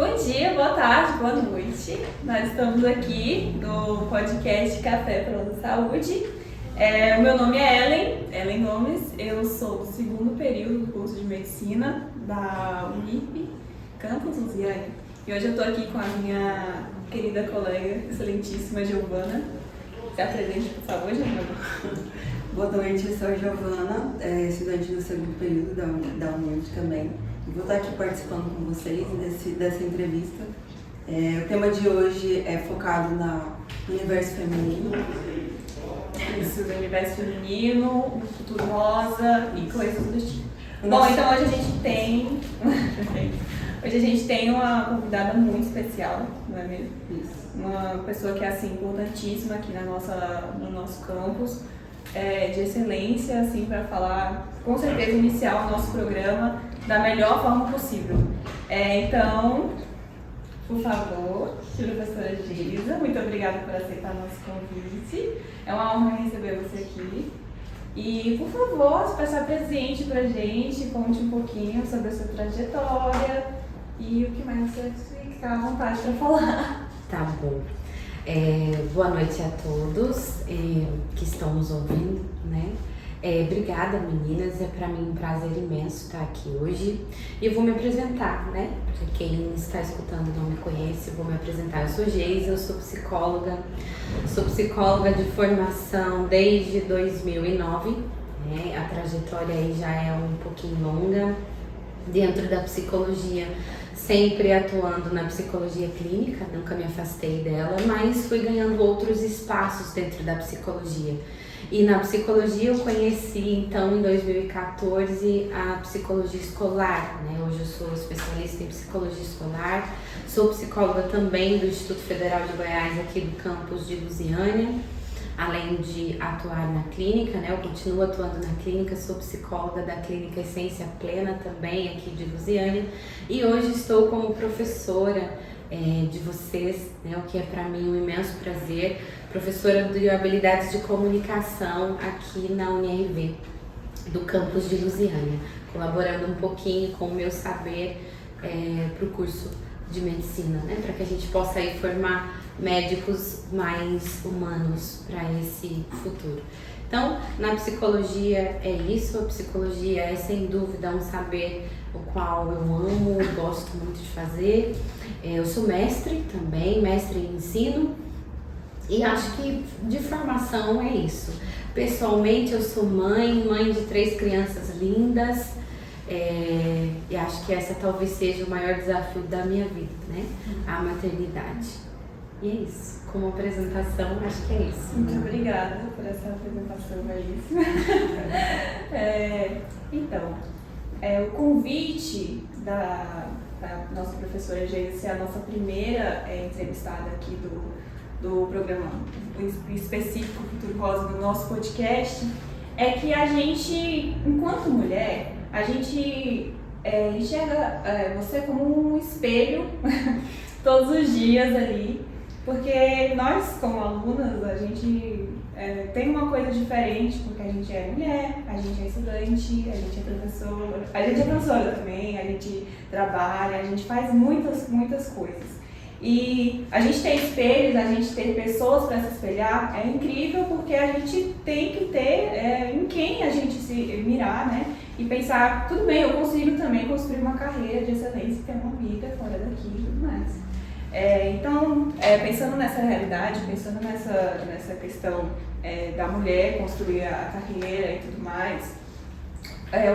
Bom dia, boa tarde, boa noite. Nós estamos aqui no podcast Café pela Saúde. O meu nome é Ellen Gomes, eu sou do segundo período do curso de Medicina da Unip, Campus Lusiânia. E hoje eu estou aqui com a minha querida colega, excelentíssima Giovana. Se apresente, por favor, Giovana. Boa noite, eu sou a Giovana, estudante do segundo período da Unip também. Vou estar aqui participando com vocês dessa entrevista. O tema de hoje é focado no universo feminino. Isso, do universo feminino, o futuro rosa e coisas do tipo. Bom, então hoje a gente tem uma convidada muito especial, não é mesmo? Isso. Uma pessoa que é assim, importantíssima aqui no nosso campus, de excelência, assim, para falar, com certeza, iniciar o nosso programa da melhor forma possível. Então, por favor, professora Geisa, muito obrigada por aceitar nosso convite. É uma honra receber você aqui. E, por favor, se apresente pra gente, conte um pouquinho sobre a sua trajetória e o que mais você ficar à vontade para falar. Tá bom. Boa noite a todos que estão nos ouvindo, né? Obrigada, meninas, para mim um prazer imenso estar aqui hoje. E eu vou me apresentar, né? Para quem está escutando e não me conhece, eu vou me apresentar. Eu sou Geisa, eu sou psicóloga de formação desde 2009, né? A trajetória aí já é um pouquinho longa dentro da psicologia, sempre atuando na psicologia clínica, nunca me afastei dela, mas fui ganhando outros espaços dentro da psicologia. E na psicologia eu conheci, então, em 2014, a psicologia escolar, né? Hoje eu sou especialista em psicologia escolar, sou psicóloga também do Instituto Federal de Goiás, aqui do campus de Lusiânia, além de atuar na clínica, né? Eu continuo atuando na clínica, sou psicóloga da Clínica Essência Plena também, aqui de Lusiânia, e hoje estou como professora de vocês, né? O que é para mim um imenso prazer, professora de habilidades de comunicação aqui na UniRV, do campus de Lusiânia, colaborando um pouquinho com o meu saber para o curso de medicina, né? Para que a gente possa aí formar médicos mais humanos para esse futuro. Então, na psicologia é isso, a psicologia é sem dúvida um saber o qual eu amo, gosto muito de fazer. Eu sou mestre também, mestre em ensino, e acho que de formação é isso. Pessoalmente eu sou mãe de 3 crianças lindas, e acho que essa talvez seja o maior desafio da minha vida, né? A maternidade. E é isso. Como apresentação, acho que é isso. Muito obrigada por essa apresentação belíssima. Então, o convite da nossa professora Geisa ser a nossa primeira entrevistada aqui do programa específico Futuro Rosa do nosso podcast é que a gente, enquanto mulher, a gente enxerga você como um espelho todos os dias ali, porque nós, como alunas, a gente tem uma coisa diferente, porque a gente é mulher, a gente é estudante, a gente é professora também, a gente trabalha, a gente faz muitas coisas. E a gente ter espelhos, a gente ter pessoas para se espelhar é incrível, porque a gente tem que ter em quem a gente se mirar, né? E pensar, tudo bem, eu consigo também construir uma carreira de excelência, ter uma vida fora daqui e tudo mais. Então, pensando nessa realidade, pensando nessa questão da mulher construir a carreira e tudo mais,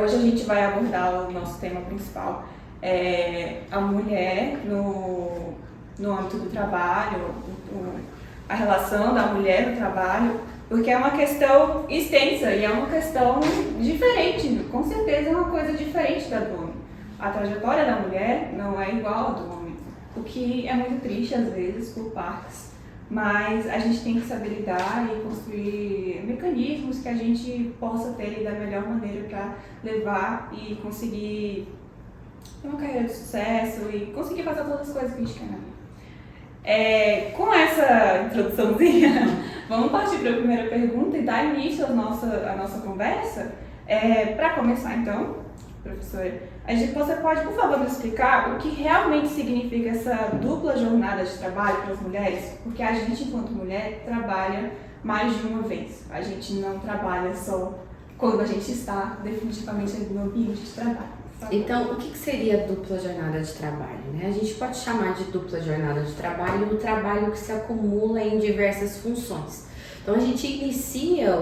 hoje a gente vai abordar o nosso tema principal, a mulher no âmbito do trabalho, a relação da mulher no trabalho, porque é uma questão extensa e é uma questão diferente, com certeza é uma coisa diferente da do homem. A trajetória da mulher não é igual à do homem, o que é muito triste às vezes por partes, mas a gente tem que saber lidar e construir mecanismos que a gente possa ter da melhor maneira para levar e conseguir ter uma carreira de sucesso e conseguir fazer todas as coisas que a gente quer na vida. Com essa introduçãozinha, vamos partir para a primeira pergunta e dar início à nossa conversa. Para começar, então, professora, você pode, por favor, nos explicar o que realmente significa essa dupla jornada de trabalho para as mulheres? Porque a gente, enquanto mulher, trabalha mais de uma vez. A gente não trabalha só quando a gente está definitivamente no ambiente de trabalho. Então, o que seria dupla jornada de trabalho, né? A gente pode chamar de dupla jornada de trabalho o trabalho que se acumula em diversas funções. Então, a gente inicia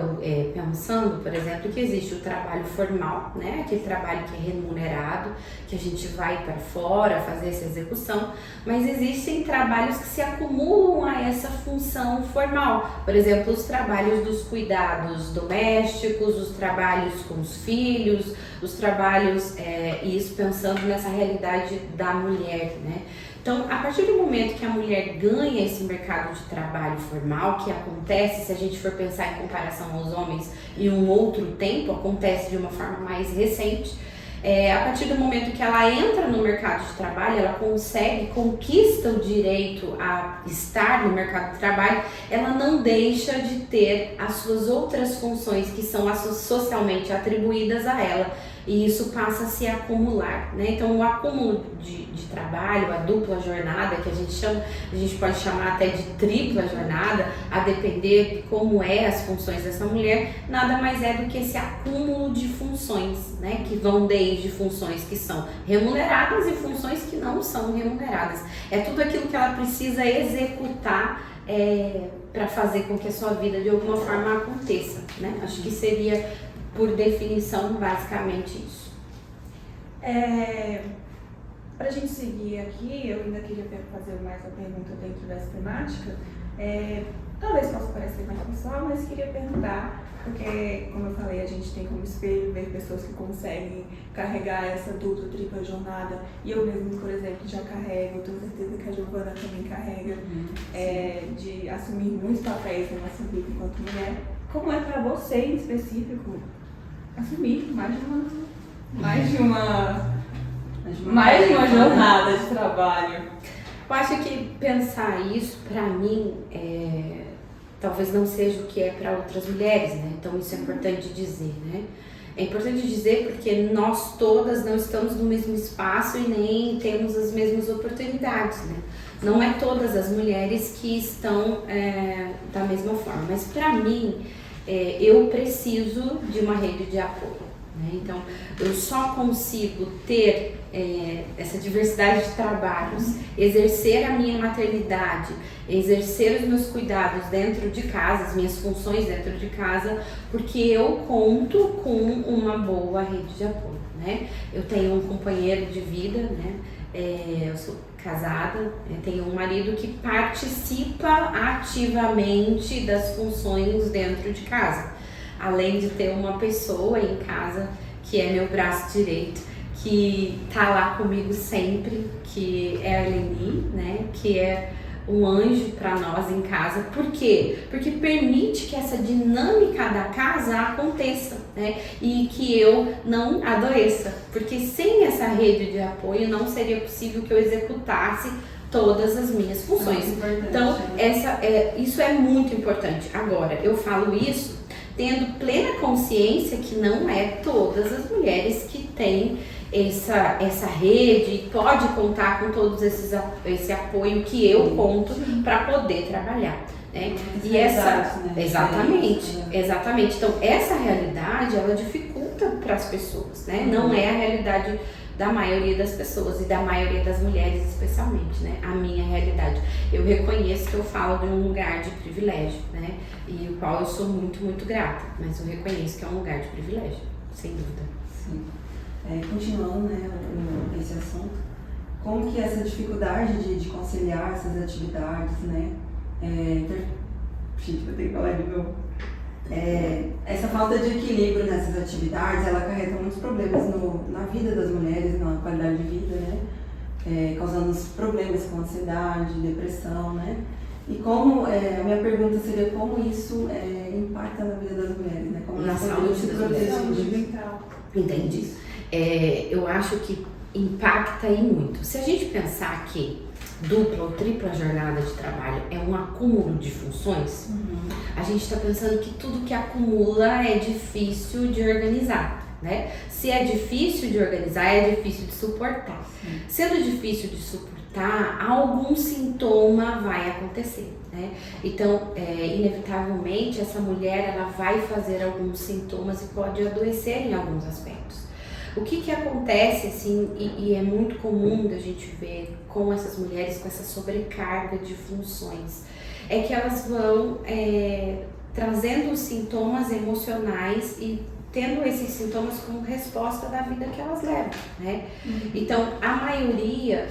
pensando, por exemplo, que existe o trabalho formal, né? Aquele trabalho que é remunerado, que a gente vai para fora fazer essa execução, mas existem trabalhos que se acumulam a essa função formal. Por exemplo, os trabalhos dos cuidados domésticos, os trabalhos com os filhos, os trabalhos, isso pensando nessa realidade da mulher, né? Então, a partir do momento que a mulher ganha esse mercado de trabalho formal, que acontece, se a gente for pensar em comparação aos homens em um outro tempo, acontece de uma forma mais recente, a partir do momento que ela entra no mercado de trabalho, ela conquista o direito a estar no mercado de trabalho, ela não deixa de ter as suas outras funções que são socialmente atribuídas a ela. E isso passa a se acumular, né? Então, o acúmulo de trabalho, a dupla jornada, que a gente pode chamar até de tripla jornada, a depender de como as funções dessa mulher, nada mais é do que esse acúmulo de funções, né? Que vão desde funções que são remuneradas e funções que não são remuneradas. É tudo aquilo que ela precisa executar para fazer com que a sua vida de alguma forma aconteça, né? Acho que seria, por definição, basicamente isso. Para a gente seguir aqui, eu ainda queria fazer mais uma pergunta dentro dessa temática. Talvez possa parecer mais pessoal, mas queria perguntar, porque, como eu falei, a gente tem como espelho ver pessoas que conseguem carregar essa dupla, tripla jornada. E eu mesmo, por exemplo, já carrego, tenho certeza que a Giovana também carrega, de assumir muitos papéis na nossa vida enquanto mulher. Como é para você, em específico, assumir mais de uma jornada de trabalho? Eu acho que pensar isso, para mim, talvez não seja o que é para outras mulheres, né? Então isso é importante dizer, né? É importante dizer porque nós todas não estamos no mesmo espaço e nem temos as mesmas oportunidades, né? Não é todas as mulheres que estão da mesma forma, mas para mim, eu preciso de uma rede de apoio, né? Então, eu só consigo ter essa diversidade de trabalhos, exercer a minha maternidade, exercer os meus cuidados dentro de casa, as minhas funções dentro de casa, porque eu conto com uma boa rede de apoio, né? Eu tenho um companheiro de vida, né? Eu sou casada, tenho um marido que participa ativamente das funções dentro de casa, além de ter uma pessoa em casa que é meu braço direito, que tá lá comigo sempre, que é a Eleni, né, que é um anjo para nós em casa. Por quê? Porque permite que essa dinâmica da casa aconteça, né? E que eu não adoeça, porque sem essa rede de apoio não seria possível que eu executasse todas as minhas funções. Então, isso é muito importante. Agora, eu falo isso tendo plena consciência que não é todas as mulheres que têm essa rede e pode contar com todos esse apoio que eu conto para poder trabalhar, né? E exatamente. Então essa realidade ela dificulta para as pessoas, né? Não é a realidade da maioria das pessoas e da maioria das mulheres especialmente, né? A minha realidade. Eu reconheço que eu falo de um lugar de privilégio, né? E o qual eu sou muito, muito grata, mas eu reconheço que é um lugar de privilégio, sem dúvida. Sim. Continuando, né, esse assunto, como que essa dificuldade de conciliar essas atividades, né, gente, vou ter que falar de novo. Essa falta de equilíbrio nessas atividades, ela acarreta muitos problemas na vida das mulheres, na qualidade de vida, né, causando problemas com ansiedade, depressão, né, e como, a minha pergunta seria como isso impacta na vida das mulheres, né, como na saúde das mulheres. Entendi. Eu acho que impacta e muito. Se a gente pensar que dupla ou tripla jornada de trabalho é um acúmulo de funções, a gente está pensando que tudo que acumula é difícil de organizar, né? Se é difícil de organizar, é difícil de suportar. Sendo difícil de suportar, algum sintoma vai acontecer, né? Então, inevitavelmente, essa mulher ela vai fazer alguns sintomas e pode adoecer em alguns aspectos. O que acontece, assim, e é muito comum da gente ver com essas mulheres, com essa sobrecarga de funções, é que elas vão trazendo sintomas emocionais e tendo esses sintomas como resposta da vida que elas levam, né? Então, a maioria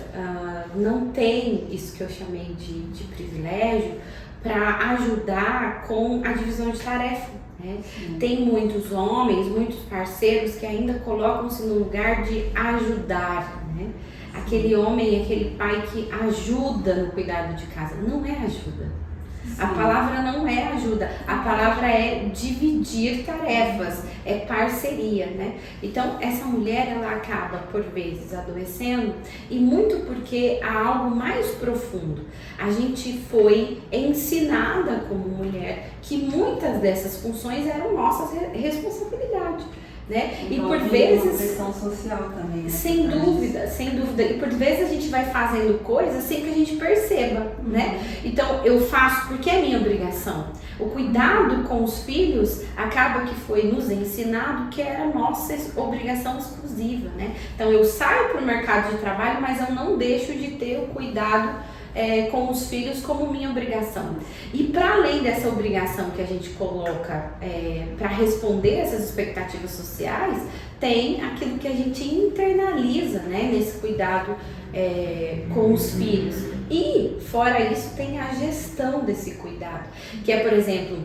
não tem isso que eu chamei de privilégio para ajudar com a divisão de tarefa. Tem muitos homens, muitos parceiros que ainda colocam-se no lugar de ajudar, né? Aquele homem, aquele pai que ajuda no cuidado de casa, não é ajuda. A palavra não é ajuda, a palavra é dividir tarefas, é parceria, né? Então, essa mulher, ela acaba, por vezes, adoecendo, e muito porque há algo mais profundo. A gente foi ensinada como mulher que muitas dessas funções eram nossa responsabilidade. Né? Então, e por vezes uma pressão social também, né? Sem dúvida, e por vezes a gente vai fazendo coisas sem que a gente perceba, né? Então eu faço porque é minha obrigação. O cuidado com os filhos acaba que foi nos ensinado que era nossa obrigação exclusiva, né? Então eu saio para o mercado de trabalho, mas eu não deixo de ter o cuidado com os filhos como minha obrigação. E para além dessa obrigação que a gente coloca para responder essas expectativas sociais, tem aquilo que a gente internaliza, né, nesse cuidado com os filhos. E fora isso tem a gestão desse cuidado, que é, por exemplo,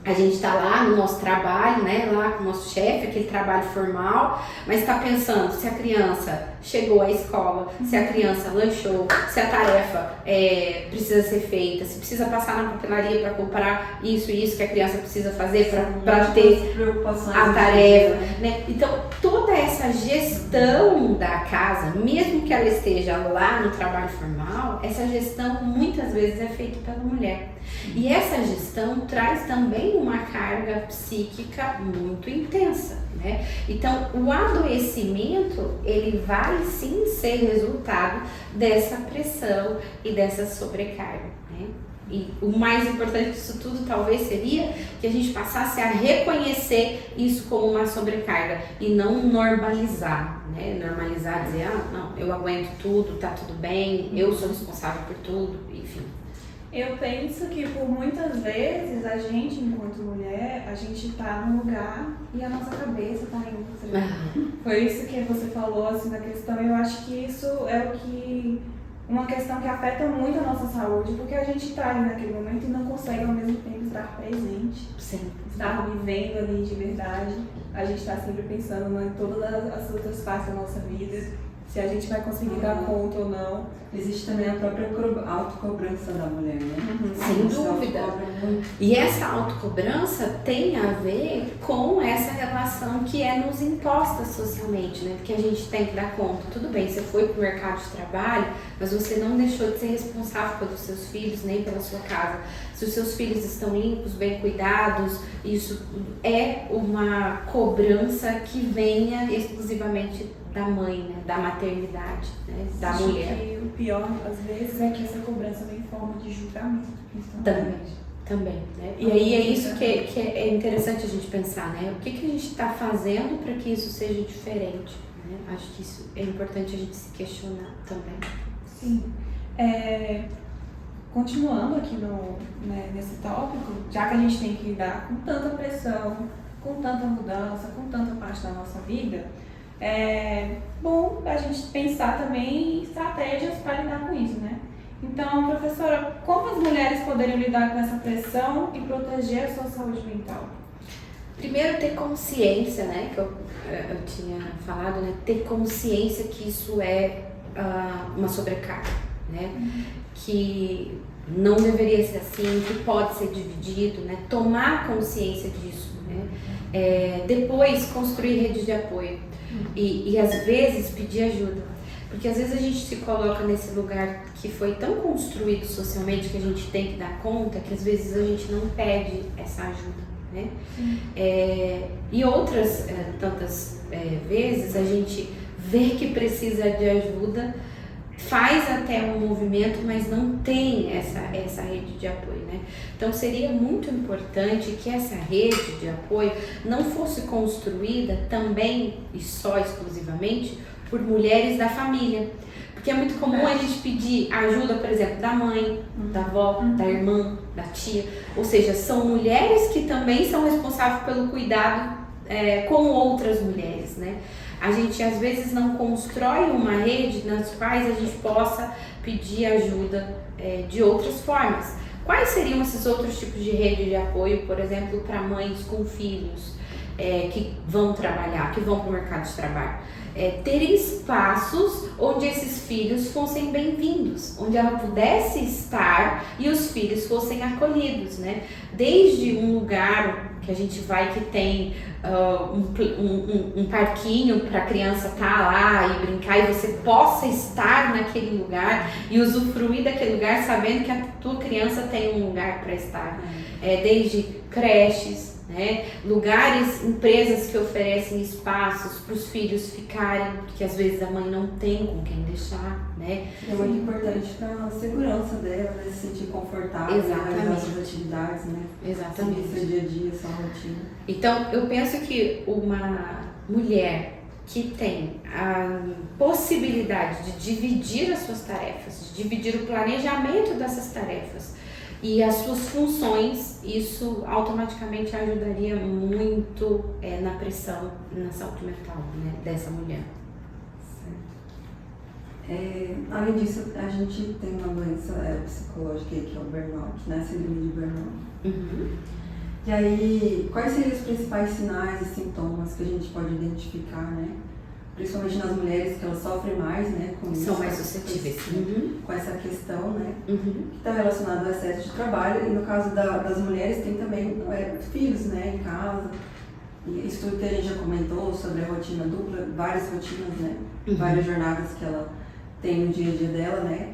a gente está lá no nosso trabalho, né, lá com o nosso chefe, aquele trabalho formal, mas está pensando se a criança chegou à escola, se a criança lanchou, se a tarefa precisa ser feita, se precisa passar na papelaria para comprar isso e isso que a criança precisa fazer para ter a tarefa, né? Então, toda essa gestão da casa, mesmo que ela esteja lá no trabalho formal, essa gestão muitas vezes é feita pela mulher. E essa gestão traz também uma carga psíquica muito intensa, né? Então, o adoecimento, ele vai sim ser resultado dessa pressão e dessa sobrecarga, né? E o mais importante disso tudo talvez seria que a gente passasse a reconhecer isso como uma sobrecarga e não normalizar, né? Normalizar, dizer, não, eu aguento tudo, tá tudo bem, eu sou responsável por tudo, enfim. Eu penso que por muitas vezes a gente, enquanto mulher, a gente tá num lugar e a nossa cabeça tá em outro. Foi isso que você falou, assim, da questão. Eu acho que isso é uma questão que afeta muito a nossa saúde, porque a gente tá ali naquele momento e não consegue ao mesmo tempo estar presente. Sim. Estar vivendo ali de verdade. A gente tá sempre pensando em todas as outras partes da nossa vida, se a gente vai conseguir dar conta ou não. Existe também a própria autocobrança da mulher, né? Sem dúvida. E essa autocobrança tem a ver com essa relação que é nos imposta socialmente, né? Porque a gente tem que dar conta. Tudo bem, você foi pro mercado de trabalho, mas você não deixou de ser responsável pelos seus filhos, nem pela sua casa. Se os seus filhos estão limpos, bem cuidados, isso é uma cobrança que venha exclusivamente da mãe, né? Da maternidade, né? Da mulher. Que o pior, às vezes, é que essa cobrança vem em forma de julgamento, principalmente. Também, né? E aí é isso que é interessante a gente pensar, né? O que a gente está fazendo para que isso seja diferente, né? Acho que isso é importante a gente se questionar também. Sim. Continuando aqui nesse tópico, já que a gente tem que lidar com tanta pressão, com tanta mudança, com tanta parte da nossa vida, é bom a gente pensar também em estratégias para lidar com isso, né? Então, professora, como as mulheres poderiam lidar com essa pressão e proteger a sua saúde mental? Primeiro, ter consciência, né? Que eu tinha falado, né? Ter consciência que isso é uma sobrecarga, né? Que não deveria ser assim, que pode ser dividido, né? Tomar consciência disso, né? Depois, construir redes de apoio. E às vezes pedir ajuda, porque às vezes a gente se coloca nesse lugar que foi tão construído socialmente que a gente tem que dar conta, que às vezes a gente não pede essa ajuda, né? E outras tantas vezes a gente vê que precisa de ajuda, faz até um movimento, mas não tem essa rede de apoio, né? Então seria muito importante que essa rede de apoio não fosse construída também e só exclusivamente por mulheres da família. Porque é muito comum a gente pedir ajuda, por exemplo, da mãe, da avó, da irmã, da tia. Ou seja, são mulheres que também são responsáveis pelo cuidado com outras mulheres, né? A gente às vezes não constrói uma rede nas quais a gente possa pedir ajuda de outras formas. Quais seriam esses outros tipos de rede de apoio, por exemplo, para mães com filhos que vão trabalhar, que vão para o mercado de trabalho? Ter espaços onde esses filhos fossem bem-vindos, onde ela pudesse estar e os filhos fossem acolhidos, né? Desde um lugar que a gente vai que tem um parquinho para a criança estar lá e brincar e você possa estar naquele lugar e usufruir daquele lugar sabendo que a tua criança tem um lugar para estar. Desde creches, né? Lugares, empresas que oferecem espaços para os filhos ficarem, porque às vezes a mãe não tem com quem deixar, né? É muito importante para a segurança dela, né? Se sentir confortável, nas suas atividades, né? Exatamente. Seguir seu dia a dia, sua rotina. Então, eu penso que uma mulher que tem a possibilidade de dividir as suas tarefas, de dividir o planejamento dessas tarefas e as suas funções, isso automaticamente ajudaria muito na pressão, na saúde mental, né, dessa mulher. Além disso, a gente tem uma doença psicológica que é o burnout, né? Síndrome de burnout. Uhum. E aí, quais seriam os principais sinais e sintomas que a gente pode identificar, né? Principalmente nas mulheres que elas sofrem mais, né? São mais suscetíveis. Com essa questão, né? Uhum. Que está relacionada ao excesso de trabalho. E no caso das mulheres, tem também filhos, né? Em casa. E isso tudo que a gente já comentou sobre a rotina dupla, várias rotinas, né? Uhum. Várias jornadas que ela tem no dia a dia dela, né?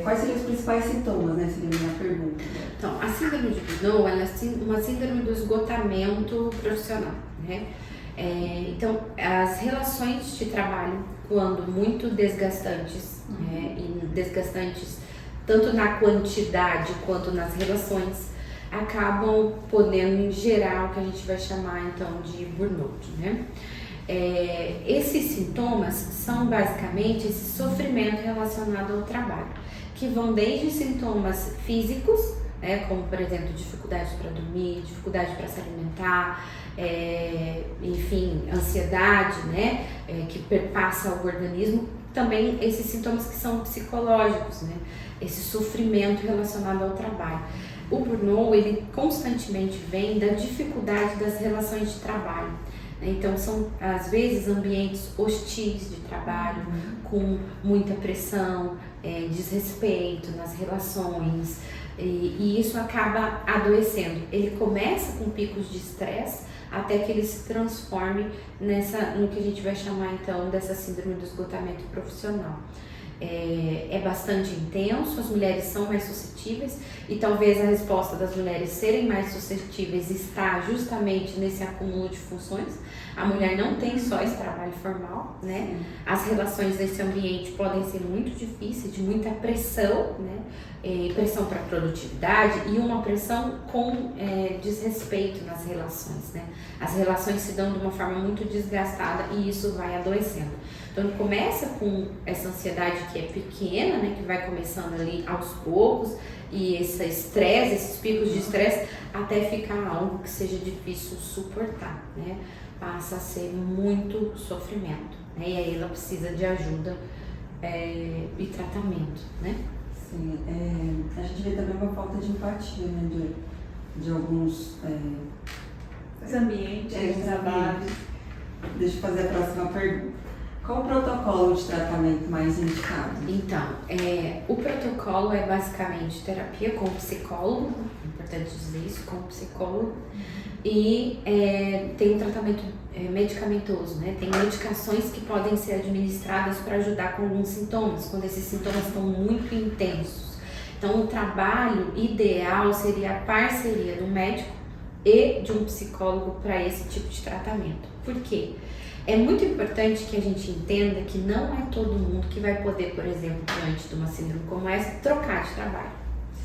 Quais seriam os principais sintomas, né? Seria a minha pergunta. Então, a síndrome de Burnout, ela é uma síndrome do esgotamento profissional, né? Então, as relações de trabalho, quando muito desgastantes, e desgastantes tanto na quantidade quanto nas relações, acabam podendo gerar o que a gente vai chamar então de burnout, né? Esses sintomas são basicamente esse sofrimento relacionado ao trabalho, que vão desde sintomas físicos, como por exemplo dificuldade para dormir, dificuldade para se alimentar, enfim, ansiedade, né, que perpassa o organismo, também esses sintomas que são psicológicos, né, esse sofrimento relacionado ao trabalho. O burnout, ele constantemente vem da dificuldade das relações de trabalho. Então são às vezes ambientes hostis de trabalho, com muita pressão, desrespeito nas relações, e isso acaba adoecendo. Ele começa com picos de estresse até que ele se transforme no que a gente vai chamar então dessa síndrome do esgotamento profissional. É bastante intenso, as mulheres são mais suscetíveis e talvez a resposta das mulheres serem mais suscetíveis está justamente nesse acúmulo de funções. A mulher não tem só esse trabalho formal, né? As relações nesse ambiente podem ser muito difíceis, de muita pressão, né? Pressão para produtividade e uma pressão com desrespeito nas relações, né? As relações se dão de uma forma muito desgastada e isso vai adoecendo. Então ele começa com essa ansiedade que é pequena, né? Que vai começando ali aos poucos e esse estresse, esses picos de estresse até ficar algo que seja difícil suportar, né? Passa a ser muito sofrimento, né? E aí ela precisa de ajuda e tratamento, né? Sim, a gente vê também uma falta de empatia, né, de alguns ambientes de trabalho. Deixa eu fazer a próxima pergunta. Qual o protocolo de tratamento mais indicado? Então, o protocolo é basicamente terapia com psicólogo, é importante dizer isso, com psicólogo, e tem um tratamento medicamentoso, né? Tem medicações que podem ser administradas para ajudar com alguns sintomas, quando esses sintomas estão muito intensos. Então, o trabalho ideal seria a parceria do médico e de um psicólogo para esse tipo de tratamento. Por quê? É muito importante que a gente entenda que não é todo mundo que vai poder, por exemplo, diante de uma síndrome como essa, trocar de trabalho,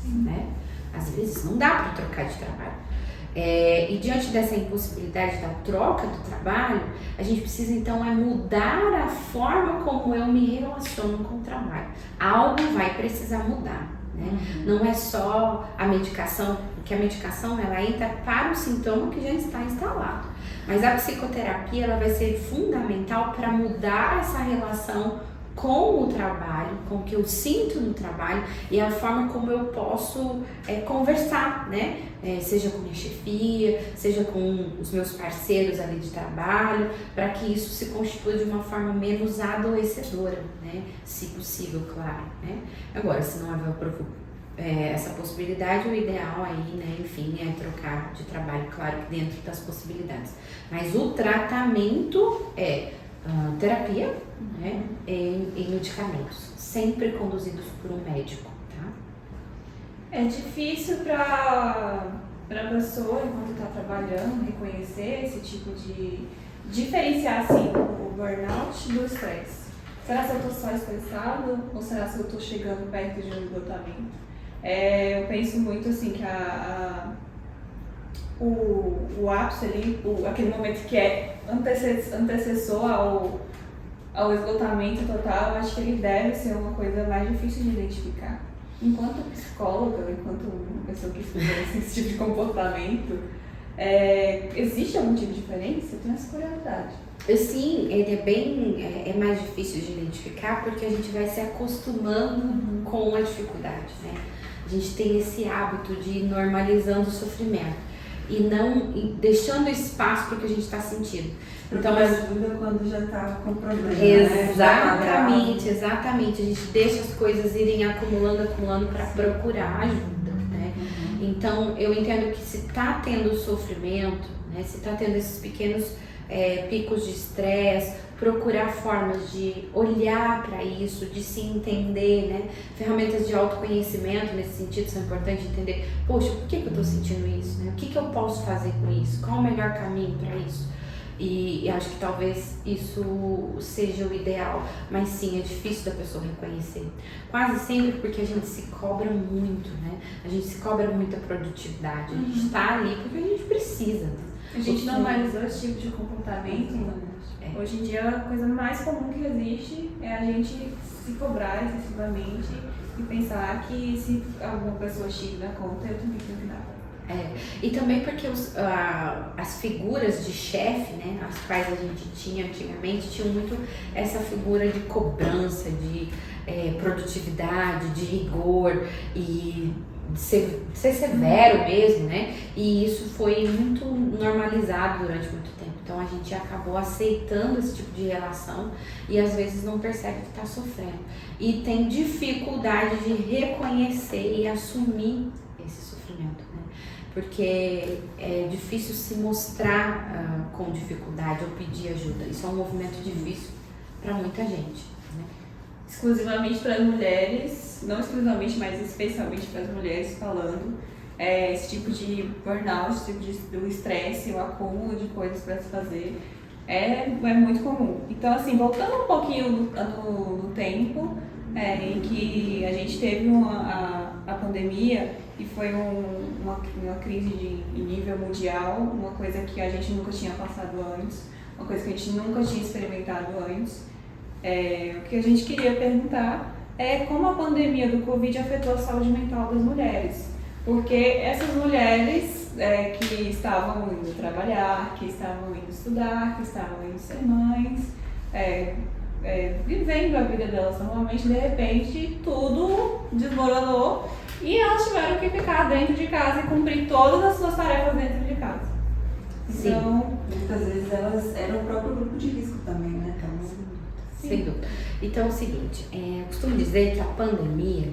né? Às vezes não dá para trocar de trabalho. E diante dessa impossibilidade da troca do trabalho, a gente precisa então mudar a forma como eu me relaciono com o trabalho. Algo vai precisar mudar, né? Não é só a medicação, porque a medicação ela entra para o sintoma que já está instalado. Mas a psicoterapia ela vai ser fundamental para mudar essa relação com o trabalho, com o que eu sinto no trabalho e a forma como eu posso conversar, né? Seja com minha chefia, seja com os meus parceiros ali de trabalho, para que isso se constitua de uma forma menos adoecedora, né? Se possível, claro, né? Agora, se não houver essa possibilidade, o ideal aí, né, enfim, é trocar de trabalho, claro que dentro das possibilidades. Mas o tratamento é terapia, né, e medicamentos, sempre conduzidos por um médico, tá? É difícil para a pessoa, enquanto está trabalhando, reconhecer esse tipo de... diferenciar, assim, o burnout do estresse. Será que eu estou só estressado ou será que eu estou chegando perto de um esgotamento? Eu penso muito assim que o ápice ali, aquele momento que é antecessor ao esgotamento total, eu acho que ele deve ser uma coisa mais difícil de identificar. Enquanto psicóloga, enquanto uma pessoa que estuda esse tipo de comportamento, existe algum tipo de diferença? Eu tenho essa curiosidade. Sim, ele é mais difícil de identificar porque a gente vai se acostumando com a dificuldade, né? A gente tem esse hábito de ir normalizando o sofrimento e não deixando espaço para o que a gente está sentindo. Então ajuda quando já está com problema. Exatamente, né? Exatamente. A gente deixa as coisas irem acumulando para procurar ajuda, né? Então eu entendo que se está tendo sofrimento, né? Se está tendo esses pequenos picos de estresse, procurar formas de olhar para isso, de se entender, né? Ferramentas de autoconhecimento nesse sentido são importantes, entender, poxa, por que eu estou sentindo isso, né? O que eu posso fazer com isso? Qual o melhor caminho para isso? E acho que talvez isso seja o ideal, mas sim, é difícil da pessoa reconhecer. Quase sempre porque a gente se cobra muito, né? A gente se cobra muita produtividade, a gente está ali porque a gente precisa, né? A gente normalizou esse tipo de comportamento. Hoje em dia, a coisa mais comum que existe é a gente se cobrar excessivamente e pensar que se alguma pessoa X dá conta, eu também tenho que dar. E também porque as figuras de chefe, né, as quais a gente tinha antigamente, tinham muito essa figura de cobrança, de produtividade, de rigor e ser severo mesmo, né? E isso foi muito normalizado durante muito tempo. Então a gente acabou aceitando esse tipo de relação e às vezes não percebe que está sofrendo. E tem dificuldade de reconhecer e assumir esse sofrimento, né? Porque é difícil se mostrar com dificuldade ou pedir ajuda. Isso é um movimento difícil para muita gente, né? Exclusivamente para as mulheres, não exclusivamente, mas especialmente para as mulheres falando, esse tipo de burnout, esse tipo do estresse, o acúmulo de coisas para se fazer, é muito comum. Então, assim, voltando um pouquinho no tempo, em que a gente teve a pandemia e foi uma crise em nível mundial, uma coisa que a gente nunca tinha passado antes, uma coisa que a gente nunca tinha experimentado antes. O que a gente queria perguntar é como a pandemia do Covid afetou a saúde mental das mulheres. Porque essas mulheres que estavam indo trabalhar, que estavam indo estudar, que estavam indo ser mães, vivendo a vida delas normalmente, de repente tudo desmoronou e elas tiveram que ficar dentro de casa e cumprir todas as suas tarefas dentro de casa. Então, muitas vezes elas eram o próprio grupo de risco também, né? Sem dúvida. Então é o seguinte, eu costumo dizer que a pandemia,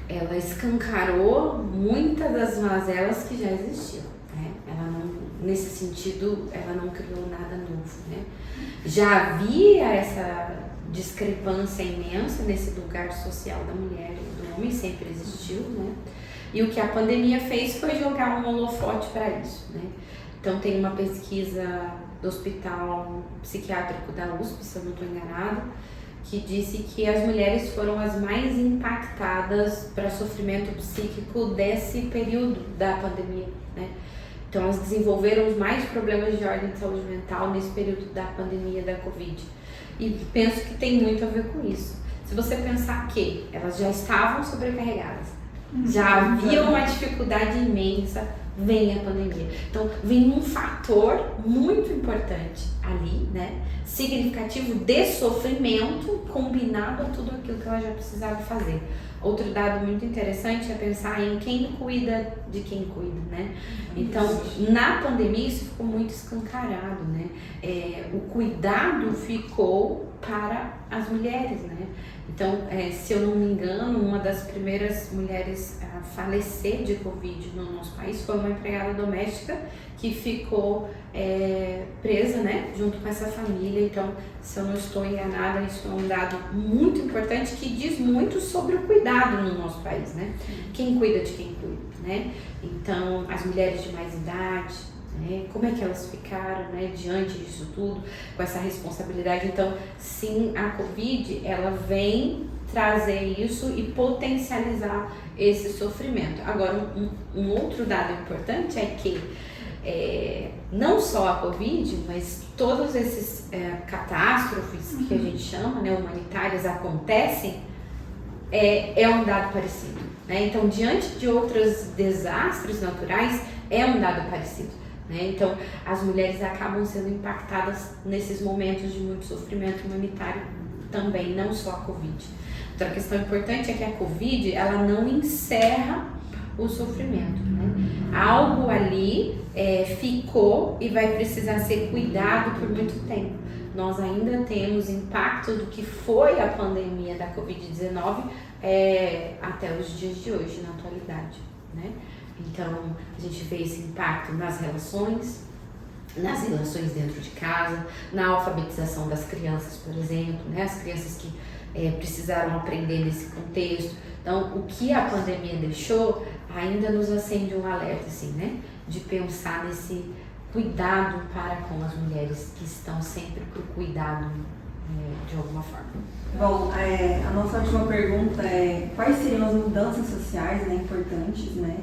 ela escancarou muitas das mazelas que já existiam, né? Ela não, nesse sentido, ela não criou nada novo, né? Já havia essa discrepância imensa nesse lugar social da mulher e do homem, sempre existiu, né? E o que a pandemia fez foi jogar um holofote para isso, né? Então tem uma pesquisa do Hospital Psiquiátrico da USP, se eu não estou enganada, que disse que as mulheres foram as mais impactadas para sofrimento psíquico desse período da pandemia, né? Então elas desenvolveram os mais problemas de ordem de saúde mental nesse período da pandemia da Covid. E penso que tem muito a ver com isso. Se você pensar que elas já estavam sobrecarregadas, já havia uma dificuldade imensa, vem a pandemia. Então, vem um fator muito importante ali, né? Significativo de sofrimento, combinado a tudo aquilo que ela já precisava fazer. Outro dado muito interessante é pensar em quem cuida de quem cuida, né? Então, na pandemia isso ficou muito escancarado, né? O cuidado ficou para as mulheres, né? Então, se eu não me engano, uma das primeiras mulheres a falecer de Covid no nosso país foi uma empregada doméstica que ficou presa, né, junto com essa família. Então, se eu não estou enganada, isso é um dado muito importante que diz muito sobre o cuidado no nosso país, né? Quem cuida de quem cuida, né? Então, as mulheres de mais idade, né? Como é que elas ficaram, né, diante disso tudo, com essa responsabilidade. Então, sim, a Covid, ela vem trazer isso e potencializar esse sofrimento. Agora, um outro dado importante é que não só a Covid, mas todos esses catástrofes que a gente chama, né, humanitárias, acontecem, é um dado parecido, né? Então, diante de outros desastres naturais, é um dado parecido, né? Então, as mulheres acabam sendo impactadas nesses momentos de muito sofrimento humanitário também, não só a Covid. Outra questão importante é que a Covid, ela não encerra o sofrimento, né? Algo ali ficou e vai precisar ser cuidado por muito tempo. Nós ainda temos impacto do que foi a pandemia da Covid-19 até os dias de hoje, na atualidade, né? Então, a gente vê esse impacto nas relações dentro de casa, na alfabetização das crianças, por exemplo, né? As crianças que precisaram aprender nesse contexto. Então, o que a pandemia deixou ainda nos acende um alerta, assim, né? De pensar nesse cuidado para com as mulheres que estão sempre por cuidado de alguma forma. Bom, a nossa última pergunta é: quais seriam as mudanças sociais, né, importantes, né,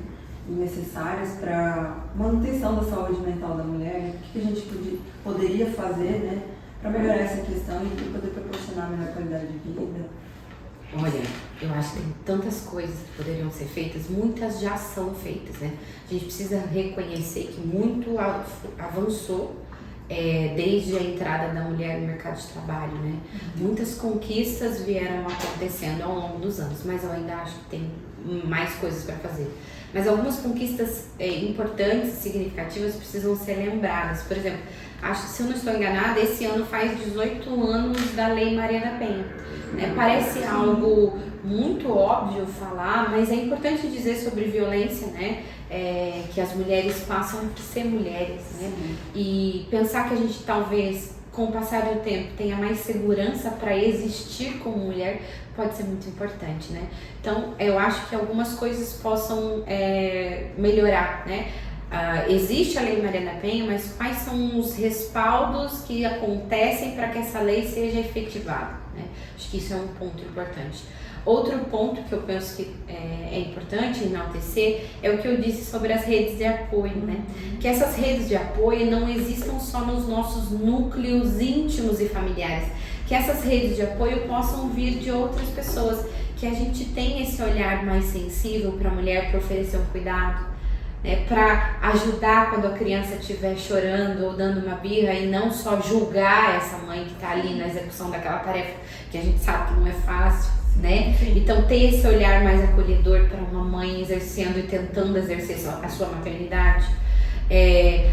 e necessárias para manutenção da saúde mental da mulher? O que a gente poderia fazer, né, para melhorar essa questão e poder proporcionar melhor qualidade de vida? Olha, eu acho que tem tantas coisas que poderiam ser feitas, muitas já são feitas, né? A gente precisa reconhecer que muito avançou desde a entrada da mulher no mercado de trabalho, né? Muitas conquistas vieram acontecendo ao longo dos anos, mas eu ainda acho que tem mais coisas para fazer. Mas algumas conquistas importantes e significativas precisam ser lembradas. Por exemplo, se eu não estou enganada, esse ano faz 18 anos da Lei Maria da Penha. Parece algo muito óbvio falar, mas é importante dizer sobre violência, né? Que as mulheres passam por ser mulheres, né? E pensar que a gente talvez, com o passar do tempo, tenha mais segurança para existir como mulher pode ser muito importante, né? Então, eu acho que algumas coisas possam melhorar, né? Existe a Lei Maria da Penha, mas quais são os respaldos que acontecem para que essa lei seja efetivada, né? Acho que isso é um ponto importante. Outro ponto que eu penso que é importante enaltecer é o que eu disse sobre as redes de apoio, né? Que essas redes de apoio não existam só nos nossos núcleos íntimos e familiares, que essas redes de apoio possam vir de outras pessoas, que a gente tenha esse olhar mais sensível para a mulher, para oferecer um cuidado, para ajudar quando a criança estiver chorando ou dando uma birra, e não só julgar essa mãe que está ali na execução daquela tarefa, que a gente sabe que não é fácil, né? Então, ter esse olhar mais acolhedor para uma mãe exercendo e tentando exercer a sua maternidade.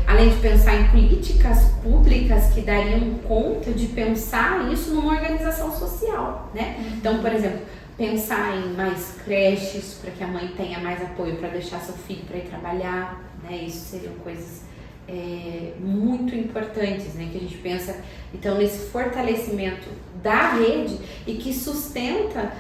Além de pensar em políticas públicas que dariam conta de pensar isso numa organização social, né? Então, por exemplo, pensar em mais creches para que a mãe tenha mais apoio para deixar seu filho para ir trabalhar, né? Isso seriam coisas muito importantes, né? Que a gente pensa, então, nesse fortalecimento da rede e que sustenta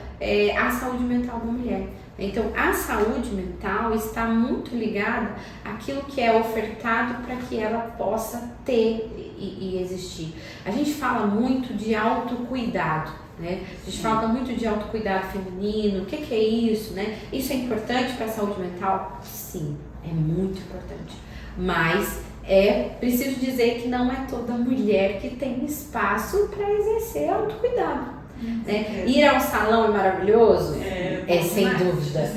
a saúde mental da mulher. Então, a saúde mental está muito ligada àquilo que é ofertado para que ela possa ter e existir. A gente fala muito de autocuidado, né? A gente fala muito de autocuidado feminino, o que é isso, né? Isso é importante para a saúde mental? Sim, é muito importante. Mas é preciso dizer que não é toda mulher que tem espaço para exercer autocuidado. Né? Ir ao salão é maravilhoso? Sem dúvida.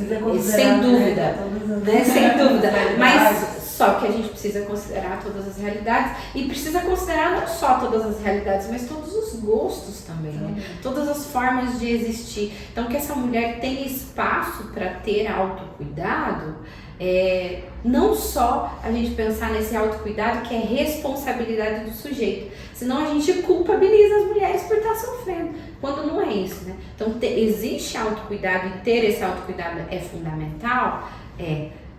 Sem dúvida. Né? Sem dúvida. Mas só que a gente precisa considerar todas as realidades e precisa considerar não só todas as realidades, mas todos os gostos também, né? Todas as formas de existir. Então, que essa mulher tenha espaço para ter autocuidado, não só a gente pensar nesse autocuidado que é responsabilidade do sujeito, senão a gente culpabiliza as mulheres por estar sofrendo, quando não é isso, né? Então existe autocuidado e ter esse autocuidado é fundamental,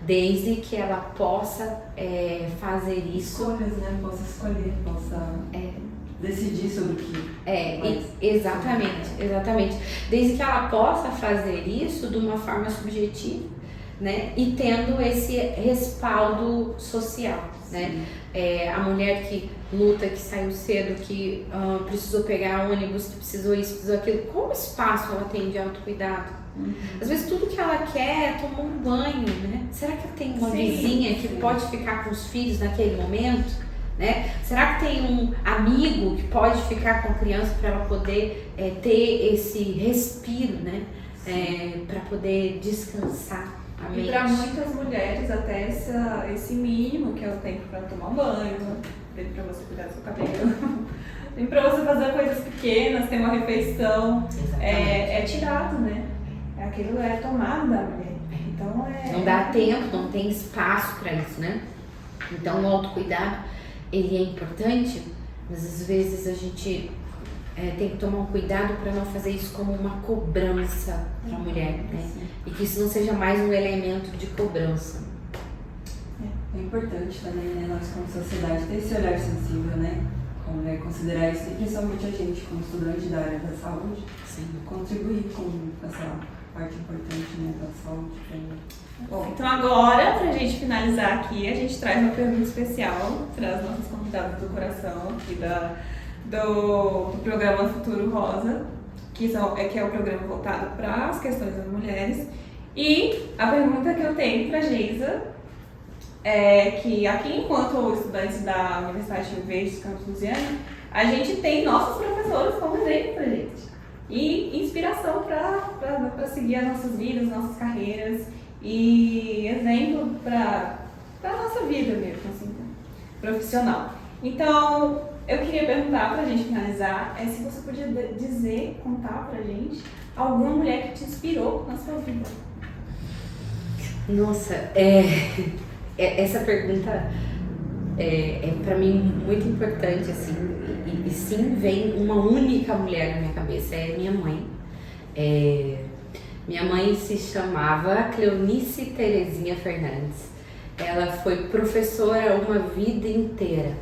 desde que ela possa fazer isso. Escolhas, né? Possa escolher, possa decidir sobre o que. Exatamente. Desde que ela possa fazer isso de uma forma subjetiva, né? E tendo esse respaldo social, né? A mulher que luta, que saiu cedo, que precisou pegar ônibus, que precisou isso, precisou aquilo, qual espaço ela tem de autocuidado? Às vezes tudo que ela quer é tomar um banho, né? Será que tem uma vizinha que pode ficar com os filhos naquele momento? Né? Será que tem um amigo que pode ficar com a criança para ela poder ter esse respiro, né? Para poder descansar a mente? E para muitas mulheres até esse mínimo, que é o tempo para tomar um banho, tempo para você cuidar do seu cabelo, tempo para você fazer coisas pequenas, ter uma refeição, é tirado, né? Aquilo é tomado da mulher. Então não dá tempo, não tem espaço para isso, né? Então o autocuidado, ele é importante, mas às vezes a gente tem que tomar um cuidado para não fazer isso como uma cobrança para a mulher, né? E que isso não seja mais um elemento de cobrança. É importante também, né, nós como sociedade ter esse olhar sensível, né? Considerar isso, e principalmente a gente como estudante da área da saúde, contribuir com essa parte importante, né, da saúde. Bom, então agora, pra gente finalizar aqui, a gente traz uma pergunta especial para as nossas convidadas do coração aqui do programa Futuro Rosa, que é o programa voltado para as questões das mulheres. E a pergunta que eu tenho para a Geisa é que aqui, enquanto estudantes da Universidade de Rio Verde, Campus Lusiana, a gente tem nossos professores como exemplo pra gente. E inspiração para seguir as nossas vidas, nossas carreiras, e exemplo para a nossa vida mesmo, assim, profissional. Então, eu queria perguntar para a gente finalizar, se você podia contar para a gente alguma mulher que te inspirou na sua vida. Nossa, essa pergunta é para mim muito importante, assim, e sim, vem uma única mulher na minha cabeça, é minha mãe. Minha mãe se chamava Cleonice Terezinha Fernandes. Ela foi professora uma vida inteira.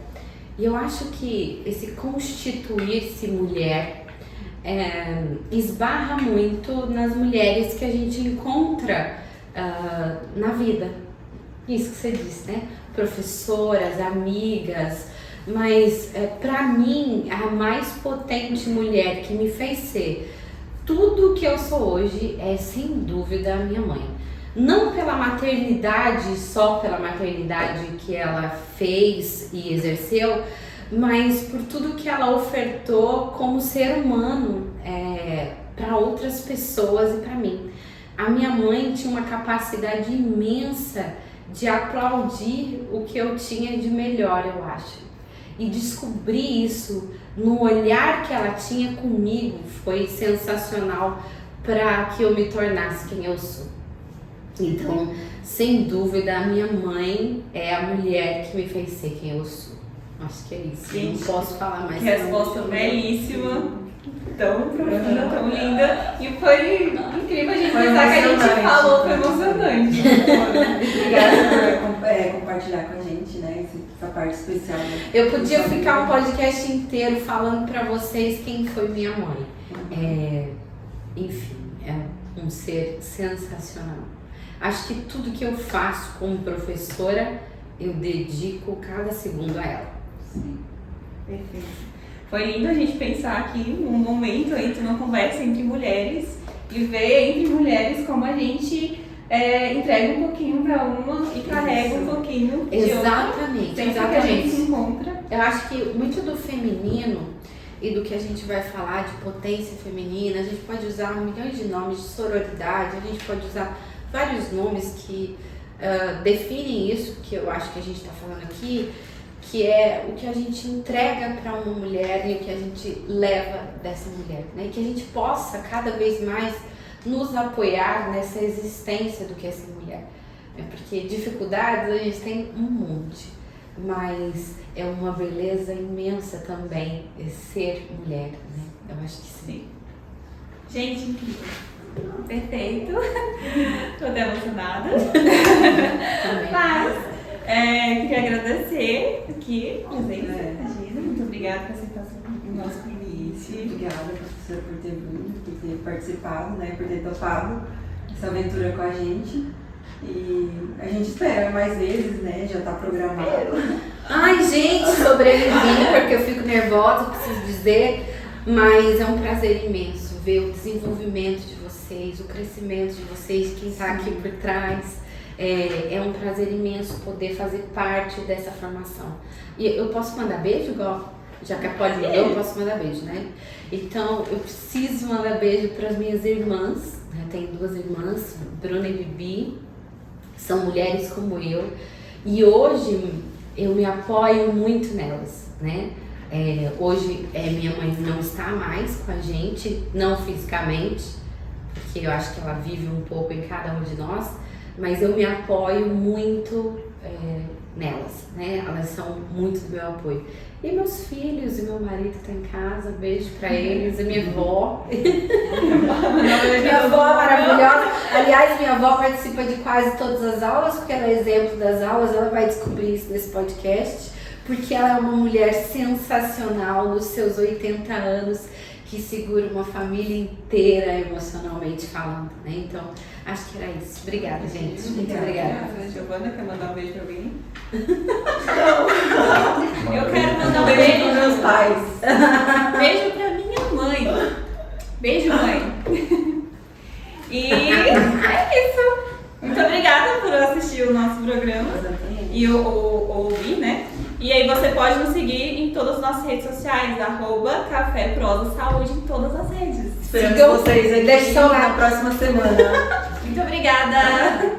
E eu acho que esse constituir-se mulher esbarra muito nas mulheres que a gente encontra na vida. Isso que você disse, né? Professoras, amigas, mas para mim a mais potente mulher que me fez ser tudo que eu sou hoje é sem dúvida a minha mãe. Não pela maternidade, só pela maternidade que ela fez e exerceu, mas por tudo que ela ofertou como ser humano para outras pessoas e para mim. A minha mãe tinha uma capacidade imensa de aplaudir o que eu tinha de melhor, eu acho. E descobrir isso no olhar que ela tinha comigo foi sensacional para que eu me tornasse quem eu sou. Então, sem dúvida, a minha mãe é a mulher que me fez ser quem eu sou. Acho que é isso. Gente, não posso falar mais. Que resposta belíssima, tão profunda, tão linda. E foi incrível a gente pensar que a gente falou, foi emocionante. Obrigada por compartilhar com a gente, né, essa parte especial. Eu podia ficar um podcast inteiro falando pra vocês quem foi minha mãe. Enfim, um ser sensacional. Acho que tudo que eu faço como professora, eu dedico cada segundo a ela. Sim, perfeito. Foi lindo a gente pensar aqui um momento entre uma conversa entre mulheres e ver entre mulheres como a gente entrega um pouquinho para uma e carrega um pouquinho de Exatamente, outra. Sempre exatamente. que a gente se encontra. Eu acho que muito do feminino e do que a gente vai falar de potência feminina, a gente pode usar milhões de nomes de sororidade, a gente pode usar vários nomes que definem isso que eu acho que a gente está falando aqui, que é o que a gente entrega para uma mulher e o que a gente leva dessa mulher, né? E que a gente possa cada vez mais nos apoiar nessa existência do que é ser mulher, né? Porque dificuldades a gente tem um monte, mas é uma beleza imensa também ser mulher, né? Eu acho que sim. Gente, incrível. Perfeito. Tô até emocionada. Mas queria agradecer aqui a presença, Regina. Muito obrigada por aceitar o nosso convite. Obrigada, professora, por ter vindo, por ter participado, né, por ter topado essa aventura com a gente. E a gente espera mais vezes, né? Já tá programado. Ai, gente, sobrevivi porque eu fico nervosa, preciso dizer, mas é um prazer imenso ver o desenvolvimento de vocês, o crescimento de vocês, quem tá aqui por trás. É um prazer imenso poder fazer parte dessa formação. E eu posso mandar beijo, igual? Já que a Polly mandou, eu posso mandar beijo, né? Então, eu preciso mandar beijo para as minhas irmãs, né? Tenho 2 irmãs, Bruna e Bibi, são mulheres como eu. E hoje eu me apoio muito nelas, né? Hoje minha mãe não está mais com a gente, não fisicamente, porque eu acho que ela vive um pouco em cada um de nós, mas eu me apoio muito nelas, né? Elas são muito do meu apoio. E meus filhos e meu marido que tá em casa, beijo pra eles, e minha avó. Minha avó é maravilhosa. Aliás, minha avó participa de quase todas as aulas, porque ela é exemplo das aulas, ela vai descobrir isso nesse podcast, porque ela é uma mulher sensacional nos seus 80 anos, que segura uma família inteira emocionalmente falando, né? Então, acho que era isso. Obrigada, gente. Muito obrigada. Giovana, quer mandar um beijo pra alguém? Não. Eu quero mandar um beijo para meus pais. Beijo pra minha mãe. Beijo, mãe. E é isso. Muito obrigada por assistir o nosso programa e ouvir, né? E aí você pode nos seguir em todas as nossas redes sociais, @Café Prosa Saúde em todas as redes. Esperamos vocês aqui na próxima semana. Muito obrigada.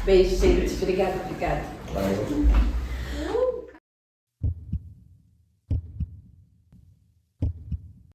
Beijo, gente. Obrigada. Valeu.